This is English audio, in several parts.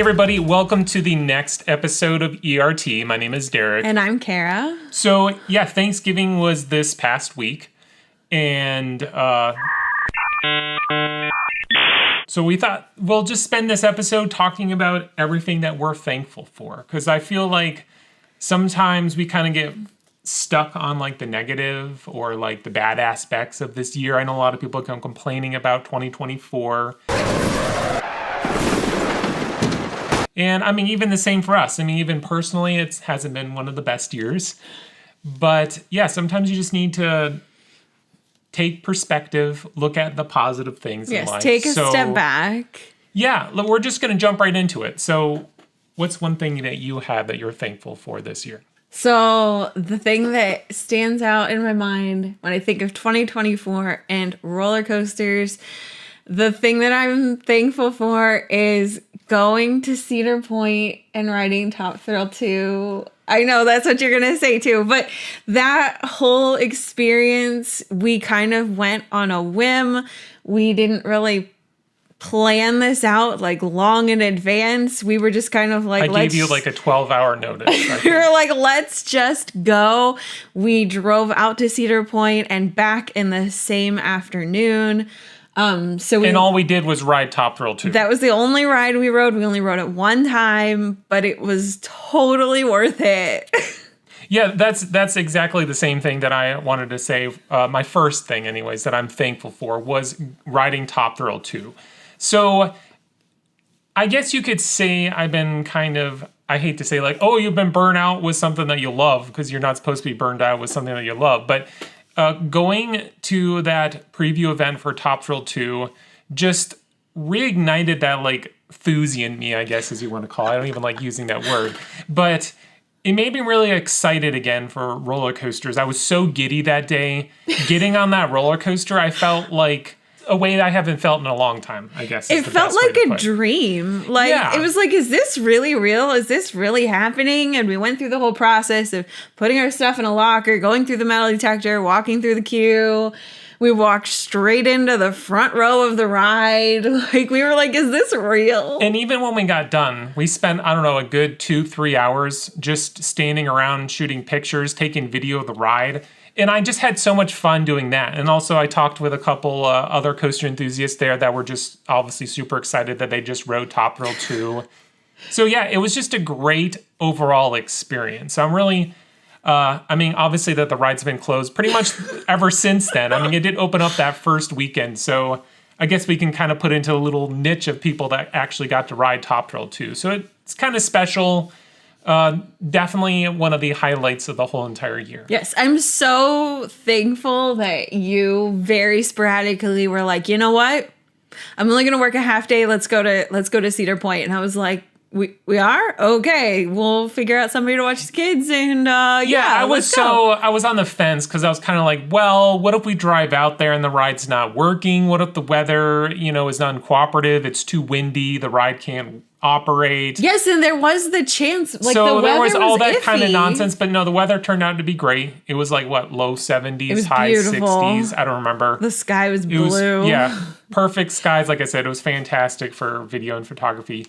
everybody, welcome to the next episode of ERT. My name is Derrick. And I'm Kara. So, yeah, Thanksgiving was this past week. And so we thought we'll just spend this episode talking about everything that we're thankful for. Because I feel like sometimes we kind of get stuck on like the negative or like the bad aspects of this year. I know a lot of people come complaining about 2024. And I mean, even the same for us. I mean, even personally, it hasn't been one of the best years. But yeah, sometimes you just need to take perspective, look at the positive things in life. Yes, take a step back. Yeah, we're just going to jump right into it. So what's one thing that you have that you're thankful for this year? So the thing that stands out in my mind when I think of 2024 and roller coasters, the thing that I'm thankful for is going to Cedar Point and riding Top Thrill 2. I know that's what you're going to say too, but that whole experience, we kind of went on a whim. We didn't really plan this out like long in advance. We were just kind of like, I gave you like a 12-hour notice. We were like, let's just go. We drove out to Cedar Point and back in the same afternoon. And all we did was ride Top Thrill 2. That was the only ride we rode. We only rode it one time, but it was totally worth it. Yeah, that's exactly the same thing that I wanted to say. My first thing, anyways, that I'm thankful for was riding Top Thrill 2. So I guess you could say I've been kind of, I hate to say like, oh, you've been burned out with something that you love, because you're not supposed to be burned out with something that you love. But going to that preview event for Top Thrill 2 just reignited that like enthusiasm in me, I guess, as you want to call it. I don't even like using that word. But it made me really excited again for roller coasters. I was so giddy that day. Getting on that roller coaster, I felt like a way I haven't felt in a long time, I guess. It felt like a dream. Like, yeah. It was like, is this really real? Is this really happening? And we went through the whole process of putting our stuff in a locker, going through the metal detector, walking through the queue. We walked straight into the front row of the ride. Like, we were like, is this real? And even when we got done, we spent, I don't know, a good 2-3 hours just standing around shooting pictures, taking video of the ride. And I just had so much fun doing that. And also I talked with a couple other coaster enthusiasts there that were just obviously super excited that they just rode Top Thrill 2. So yeah, it was just a great overall experience. I'm really, I mean, obviously that the ride's been closed pretty much ever since then. I mean, it did open up that first weekend. So I guess we can kind of put into a little niche of people that actually got to ride Top Thrill 2. So it's kind of special. Definitely one of the highlights of the whole entire year. Yes, I'm so thankful that you very sporadically were like, you know what? I'm only going to work a half day. Let's go to Cedar Point. And I was like, we are? Okay, we'll figure out somebody to watch the kids. And I was on the fence because I was kind of like, well, what if we drive out there and the ride's not working? What if the weather, is not uncooperative? It's too windy. The ride can't operate. Yes, and there was the chance, like, so the weather there was all that iffy. kind of nonsense, but no, the weather turned out to be great. It was like what, low 70s, high beautiful. 60s. I don't remember. The sky was blue. Perfect skies. Like I said, it was fantastic for video and photography.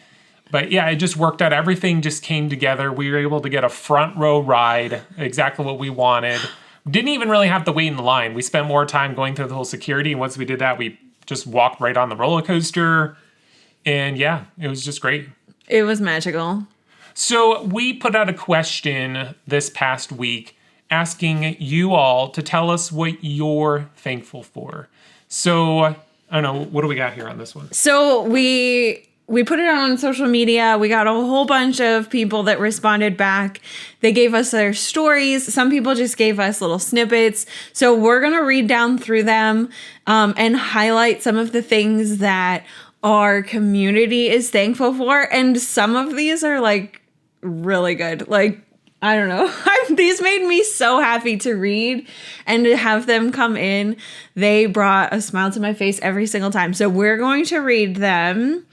But yeah, it just worked out. Everything just came together. We were able to get a front row ride, exactly what we wanted. Didn't even really have to wait in line. We spent more time going through the whole security, and once we did that, we just walked right on the roller coaster. And yeah, it was just great. It was magical. So we put out a question this past week asking you all to tell us what you're thankful for. So, I don't know, what do we got here on this one? So we put it out on social media. We got a whole bunch of people that responded back. They gave us their stories. Some people just gave us little snippets. So we're going to read down through them and highlight some of the things that our community is thankful for. And some of these are like really good. Like, I don't know. These made me so happy to read and to have them come in. They brought a smile to my face every single time. So we're going to read them.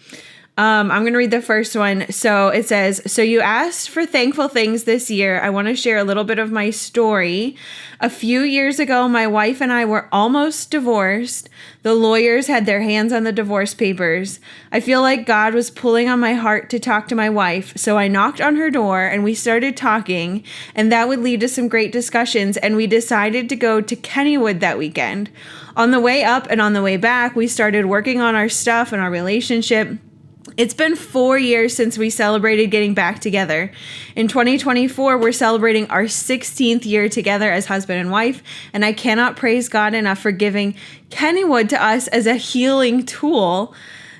I'm going to read the first one. So it says, so you asked for thankful things this year. I want to share a little bit of my story. A few years ago, my wife and I were almost divorced. The lawyers had their hands on the divorce papers. I feel like God was pulling on my heart to talk to my wife. So I knocked on her door and we started talking, and that would lead to some great discussions. And we decided to go to Kennywood that weekend. On the way up and on the way back, we started working on our stuff and our relationship. It's been 4 years since we celebrated getting back together. In 2024, we're celebrating our 16th year together as husband and wife, and I cannot praise God enough for giving Kennywood to us as a healing tool.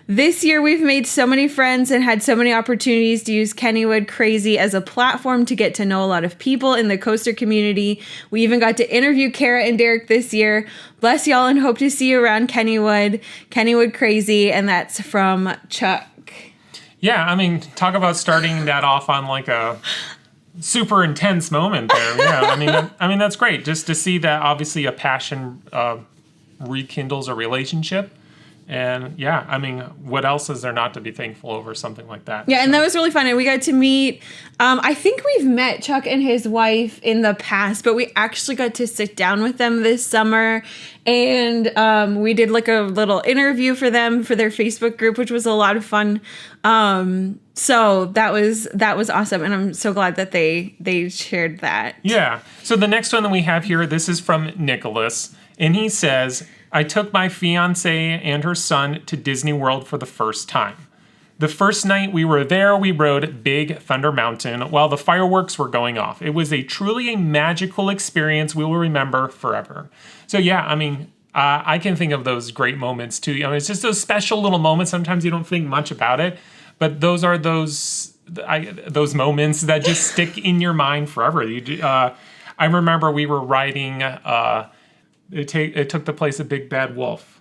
This year, we've made so many friends and had so many opportunities to use Kennywood Crazy as a platform to get to know a lot of people in the coaster community. We even got to interview Kara and Derrick this year. Bless y'all and hope to see you around Kennywood Crazy, and that's from Chuck. Yeah, I mean, talk about starting that off on like a super intense moment there. Yeah, I mean that's great. Just to see that obviously a passion rekindles a relationship. And yeah, I mean, what else is there not to be thankful over something like that? Yeah, and that was really fun. And we got to meet, I think we've met Chuck and his wife in the past, but we actually got to sit down with them this summer. And we did like a little interview for them for their Facebook group, which was a lot of fun. So that was awesome. And I'm so glad that they shared that. Yeah. So the next one that we have here, this is from Nicholas. And he says, I took my fiance and her son to Disney World for the first time. The first night we were there, we rode Big Thunder Mountain while the fireworks were going off. It was truly a magical experience we will remember forever. So yeah, I mean, I can think of those great moments too. It's just those special little moments. Sometimes you don't think much about it, but those are those moments that just stick in your mind forever. I remember we were riding. It took the place of Big Bad Wolf.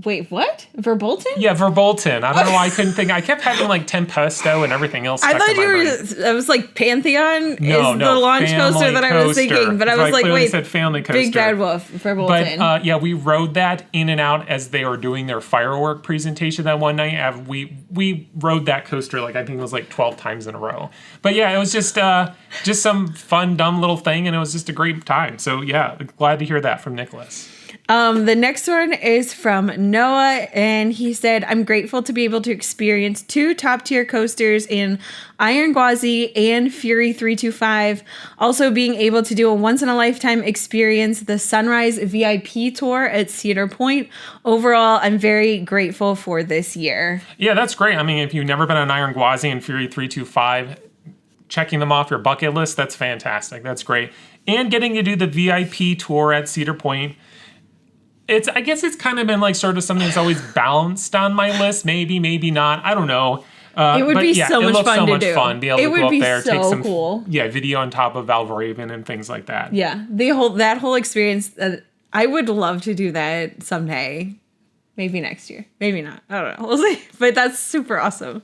Wait, what? Verbolten? Yeah, Verbolten. I don't know why I couldn't think. I kept having like Tempesto and everything else. I thought it was like Pantheon the launch coaster that I was thinking, but I was like, wait, said family coaster. Big Bad Wolf, Verbolten. But yeah, we rode that in and out as they were doing their firework presentation that one night. We rode that coaster like I think it was like 12 times in a row. But yeah, it was just some fun, dumb little thing, and it was just a great time. So yeah, glad to hear that from Nicholas. The next one is from Noah, and he said, I'm grateful to be able to experience 2 top-tier coasters in Iron Gwazi and Fury 325. Also being able to do a once-in-a-lifetime experience, the Sunrise VIP tour at Cedar Point. Overall, I'm very grateful for this year. Yeah, that's great. I mean, if you've never been on Iron Gwazi and Fury 325, checking them off your bucket list, that's fantastic. That's great. And getting to do the VIP tour at Cedar Point. I guess it's kind of been like sort of something that's always balanced on my list. Maybe not. I don't know. It would be so much fun to do. It looks so much fun. Be able to go up there, take some cool. Video on top of Valraven and things like that. Yeah, that whole experience. I would love to do that someday. Maybe next year. Maybe not. I don't know. We'll see. But that's super awesome.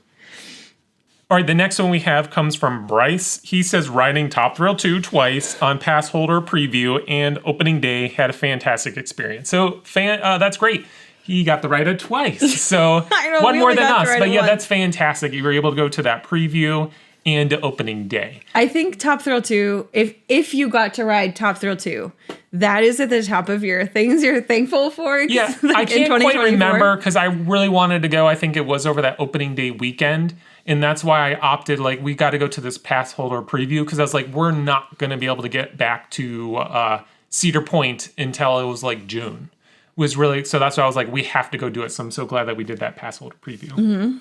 All right, the next one we have comes from Bryce. He says riding Top Thrill 2 twice on pass holder preview and opening day, had a fantastic experience. So that's great. He got the ride it twice. So one more than us. But yeah, that's fantastic. You were able to go to that preview and opening day. I think Top Thrill 2, if you got to ride Top Thrill 2, that is at the top of your things you're thankful for. Yeah, I can't quite remember because I really wanted to go. I think it was over that opening day weekend. And that's why I opted, like, we got to go to this pass holder preview because I was like, we're not going to be able to get back to Cedar Point until it was like June. So that's why I was like, we have to go do it. So I'm so glad that we did that pass holder preview. Mm-hmm.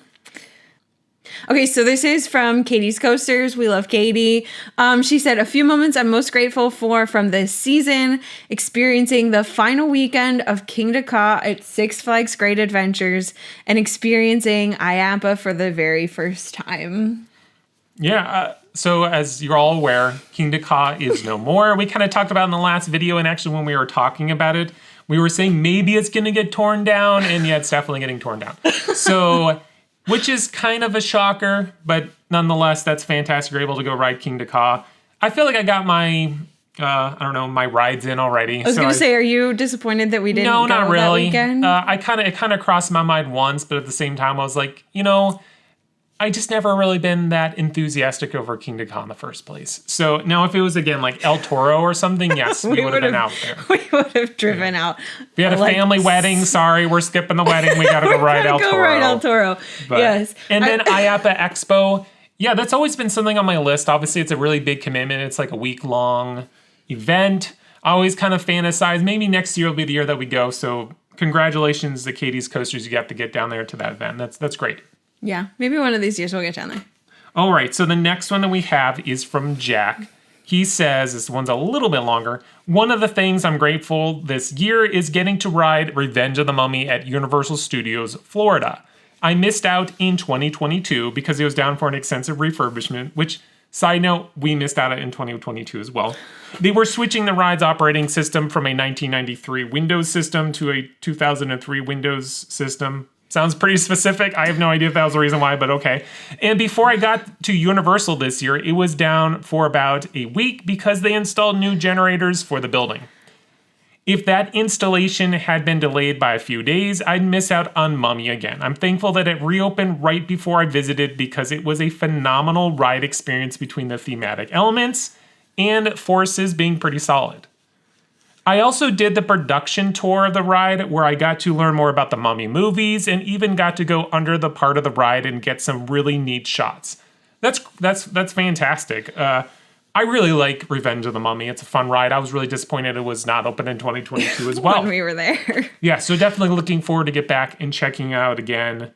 Okay, so this is from Katie's Coasters. We love Katie. She said, a few moments I'm most grateful for from this season, experiencing the final weekend of Kingda Ka at Six Flags Great Adventures and experiencing IAPA for the very first time. Yeah, so as you're all aware, Kingda Ka is no more. We kind of talked about it in the last video, and actually when we were talking about it, we were saying maybe it's going to get torn down, and yeah, it's definitely getting torn down. So... which is kind of a shocker, but nonetheless, that's fantastic. You're able to go ride Kingda Ka. I feel like I got my I don't know, my ride's in already. I was going to say, are you disappointed that we didn't No, go not that really. weekend? It kind of crossed my mind once, but at the same time, I was like, I just never really been that enthusiastic over Kingda Ka in the first place. So now if it was, again, like El Toro or something, yes, we would have been out there. We would have driven out. We had a family wedding. Sorry, we're skipping the wedding. We got to go ride El Toro. Go ride El Toro. Yes. And then IAPA Expo. Yeah, that's always been something on my list. Obviously, it's a really big commitment. It's like a week-long event. I always kind of fantasize. Maybe next year will be the year that we go. So congratulations to Katie's Coasters. You got to get down there to that event. That's great. Yeah, maybe one of these years we'll get down there. All right, so the next one that we have is from Jack. He says, this one's a little bit longer. One of the things I'm grateful this year is getting to ride Revenge of the Mummy at Universal Studios, Florida. I missed out in 2022 because it was down for an extensive refurbishment, which, side note, we missed out in 2022 as well. They were switching the ride's operating system from a 1993 Windows system to a 2003 Windows system. Sounds pretty specific. I have no idea if that was the reason why, but okay. And before I got to Universal this year, it was down for about a week because they installed new generators for the building. If that installation had been delayed by a few days, I'd miss out on Mummy again. I'm thankful that it reopened right before I visited because it was a phenomenal ride experience between the thematic elements and forces being pretty solid. I also did the production tour of the ride where I got to learn more about the Mummy movies and even got to go under the part of the ride and get some really neat shots. That's fantastic. I really like Revenge of the Mummy. It's a fun ride. I was really disappointed it was not open in 2022 as well. When we were there. Yeah, so definitely looking forward to get back and checking out again.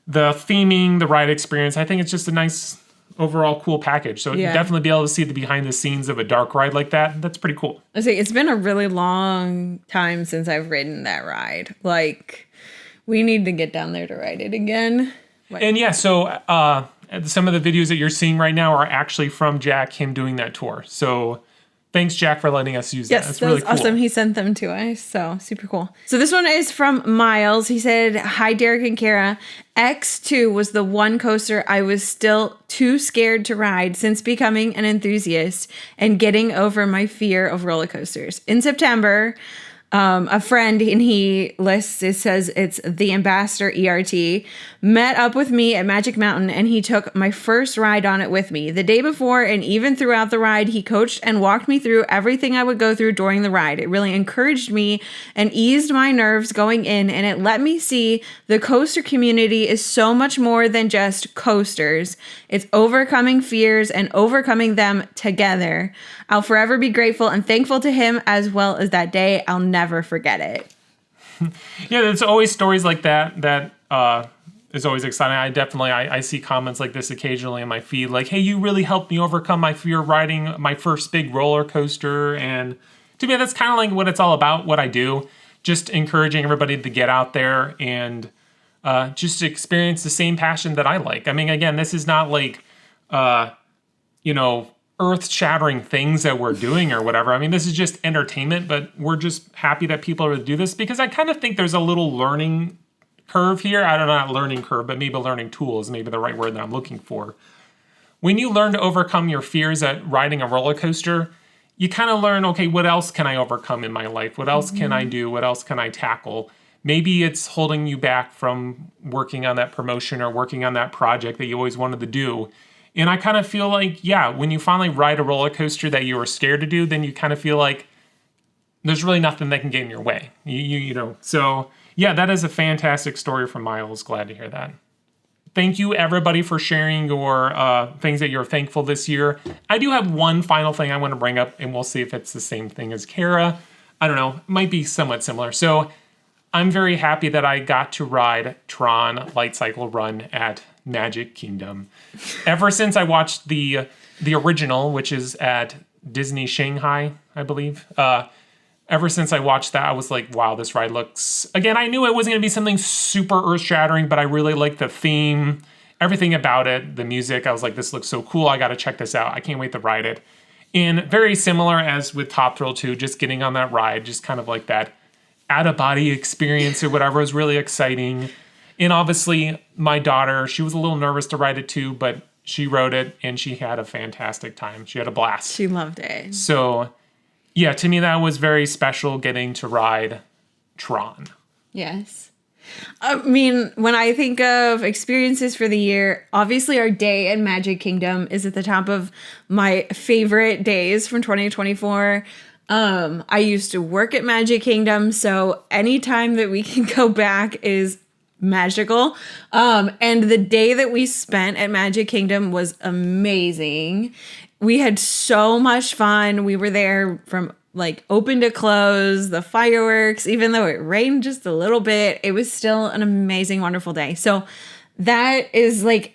The theming, the ride experience, I think it's just a nice overall cool package. So definitely be able to see the behind the scenes of a dark ride like that. That's pretty cool. I say it's been a really long time since I've ridden that ride. Like, we need to get down there to ride it again. And yeah, so some of the videos that you're seeing right now are actually from Jack, him doing that tour. So thanks, Jack, for letting us use that. Yes, That's really cool. Awesome. He sent them to us. So super cool. So this one is from Miles. He said, "Hi, Derrick and Kara. X2 was the one coaster I was still too scared to ride since becoming an enthusiast and getting over my fear of roller coasters. In September, a friend, and he lists, it says it's the Ambassador ERT, met up with me at Magic Mountain, and he took my first ride on it with me. The day before and even throughout the ride, he coached and walked me through everything I would go through during the ride. It really encouraged me and eased my nerves going in, and it let me see the coaster community is so much more than just coasters. It's overcoming fears and overcoming them together. I'll forever be grateful and thankful to him, as well as that day. I'll never forget it." Yeah, there's always stories like that is always exciting. I see comments like this occasionally in my feed, like, "Hey, you really helped me overcome my fear of riding my first big roller coaster." And to me, that's kind of like what it's all about, what I do. Just encouraging everybody to get out there and just experience the same passion that I like. I mean, again, this is not like, earth-shattering things that we're doing or whatever. I mean, this is just entertainment, but we're just happy that people are to do this because I kind of think there's a little learning curve here. I don't know, not learning curve, but maybe a learning tool is maybe the right word that I'm looking for. When you learn to overcome your fears at riding a roller coaster, you kind of learn, okay, what else can I overcome in my life? What else can I do? What else can I tackle? Maybe it's holding you back from working on that promotion or working on that project that you always wanted to do. And I kind of feel like, when you finally ride a roller coaster that you were scared to do, then you kind of feel like there's really nothing that can get in your way. So that is a fantastic story from Miles. Glad to hear that. Thank you, everybody, for sharing your things that you're thankful this year. I do have one final thing I want to bring up, and we'll see if it's the same thing as Kara. I don't know. It might be somewhat similar. So I'm very happy that I got to ride Tron Light Cycle Run at Magic Kingdom. Ever since I watched the original, which is at Disney Shanghai, I believe. Ever since I watched that, I was like, wow, this ride looks... Again, I knew it wasn't going to be something super earth-shattering, but I really liked the theme, everything about it, the music. I was like, this looks so cool. I got to check this out. I can't wait to ride it. And very similar as with Top Thrill 2, just getting on that ride, just kind of like that out-of-body experience or whatever was really exciting. And obviously, my daughter, she was a little nervous to ride it too, but she rode it and she had a fantastic time. She had a blast. She loved it. So, Yeah, to me that was very special getting to ride Tron. Yes. I mean, when I think of experiences for the year, obviously our day at Magic Kingdom is at the top of my favorite days from 2024. I used to work at Magic Kingdom, so anytime that we can go back is magical. And the day that we spent at Magic Kingdom was amazing. We had so much fun. We were there from like open to close, the fireworks, even though it rained just a little bit, it was still an amazing, wonderful day. So that is like,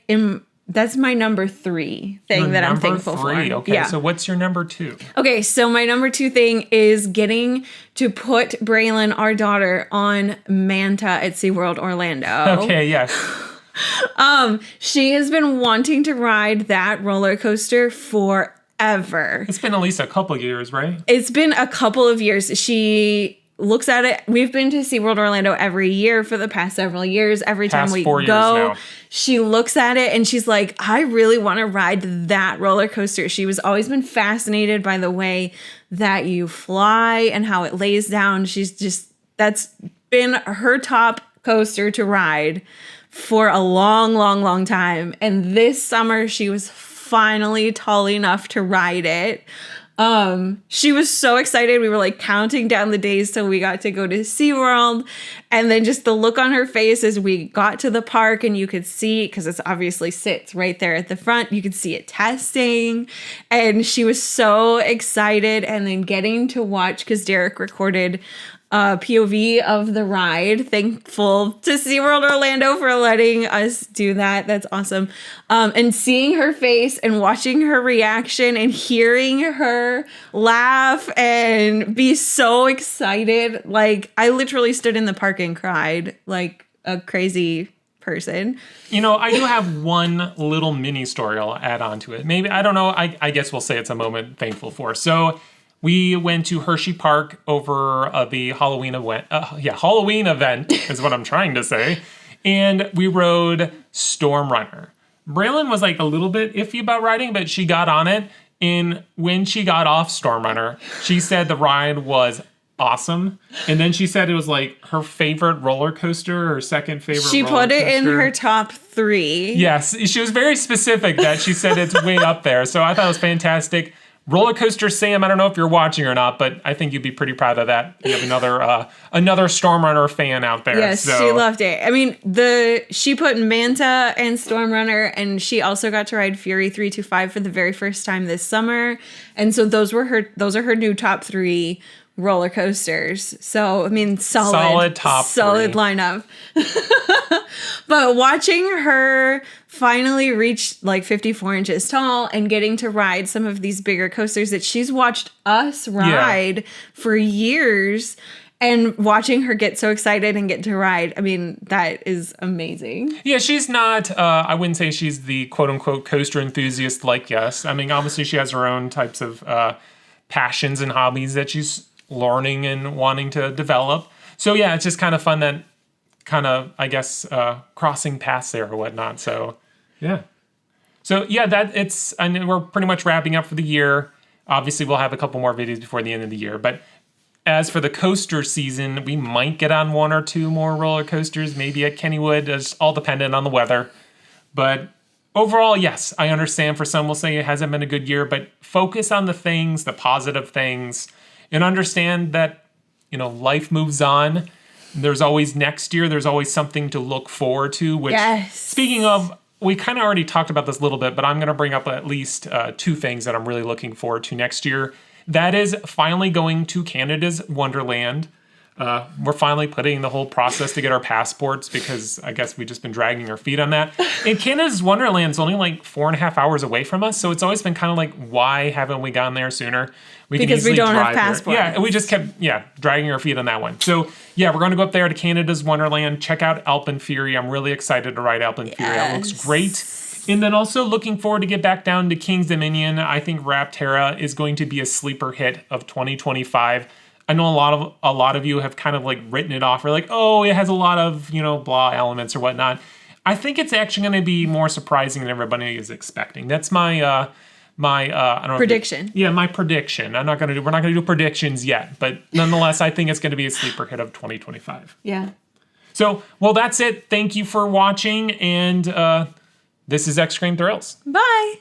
that's my number 3 thing that I'm thankful for. Okay, yeah. So what's your number 2? Okay, so my number 2 thing is getting to put Braylon, our daughter, on Manta at SeaWorld Orlando. Okay, yes. She has been wanting to ride that roller coaster forever. It's been at least a couple of years, right? It's been a couple of years. She looks at it. We've been to SeaWorld Orlando every year for the past several years. Every time we go, she looks at it and she's like, I really want to ride that roller coaster. She was always been fascinated by the way that you fly and how it lays down. That's been her top coaster to ride for a long, long, long time. And this summer she was finally tall enough to ride it. She was so excited. We were like counting down the days till we got to go to SeaWorld. And then just the look on her face as we got to the park and you could see, because it obviously sits right there at the front, you could see it testing. And she was so excited. And then getting to watch, because Derrick recorded POV of the ride. Thankful to SeaWorld Orlando for letting us do that. That's awesome. And seeing her face and watching her reaction and hearing her laugh and be so excited. Like, I literally stood in the park and cried like a crazy person. You know, I do have one little mini story I'll add on to it. Maybe, I don't know. I guess we'll say it's a moment thankful for. So we went to Hershey Park over the Halloween event. Halloween event is what I'm trying to say. And we rode Storm Runner. Braylon was like a little bit iffy about riding, but she got on it. And when she got off Storm Runner, she said the ride was awesome. And then she said it was like her favorite roller coaster, her second favorite She roller put it coaster. in her top 3. Yes, she was very specific that she said it's way up there. So I thought it was fantastic. Roller Coaster Sam, I don't know if you're watching or not, but I think you'd be pretty proud of that. You have another Storm Runner fan out there. Yes, so. She loved it. I mean, she put Manta and Storm Runner, and she also got to ride Fury 325 for the very first time this summer. And so those are her new top 3 roller coasters. So, I mean, solid top 3. Lineup. But watching her finally reach like 54 inches tall and getting to ride some of these bigger coasters that she's watched us ride for years, and watching her get so excited and get to ride, I mean, that is amazing. Yeah, she's not, I wouldn't say she's the quote-unquote coaster enthusiast like us. I mean, obviously she has her own types of passions and hobbies that she's learning and wanting to develop. So yeah, it's just kind of fun that kind of, I guess, crossing paths there or whatnot. So, yeah. So, yeah, and we're pretty much wrapping up for the year. Obviously, we'll have a couple more videos before the end of the year. But as for the coaster season, we might get on 1 or 2 more roller coasters, maybe at Kennywood. It's all dependent on the weather. But overall, yes, I understand for some will say it hasn't been a good year. But focus on the things, the positive things, and understand that, you know, life moves on. There's always next year. There's always something to look forward to. Which, speaking of, we kind of already talked about this a little bit, but I'm going to bring up at least 2 things that I'm really looking forward to next year. That is finally going to Canada's Wonderland. We're finally putting the whole process to get our passports because I guess we've just been dragging our feet on that. And Canada's Wonderland is only like 4.5 hours away from us. So it's always been kind of like, why haven't we gone there sooner? Because we don't have passports. Yeah, and we just kept, dragging our feet on that one. So, yeah, we're going to go up there to Canada's Wonderland, check out Alpen Fury. I'm really excited to ride Alpen Fury. That looks great. And then also looking forward to get back down to King's Dominion. I think Rapterra is going to be a sleeper hit of 2025. I know a lot of you have kind of like written it off or like, oh, it has a lot of, blah elements or whatnot. I think it's actually going to be more surprising than everybody is expecting. That's my my I don't know Prediction. my prediction. We're not gonna do predictions yet, but nonetheless, I think it's gonna be a sleeper hit of 2025. Yeah. So, well, that's it. Thank you for watching, and this is X Cream Thrills. Bye.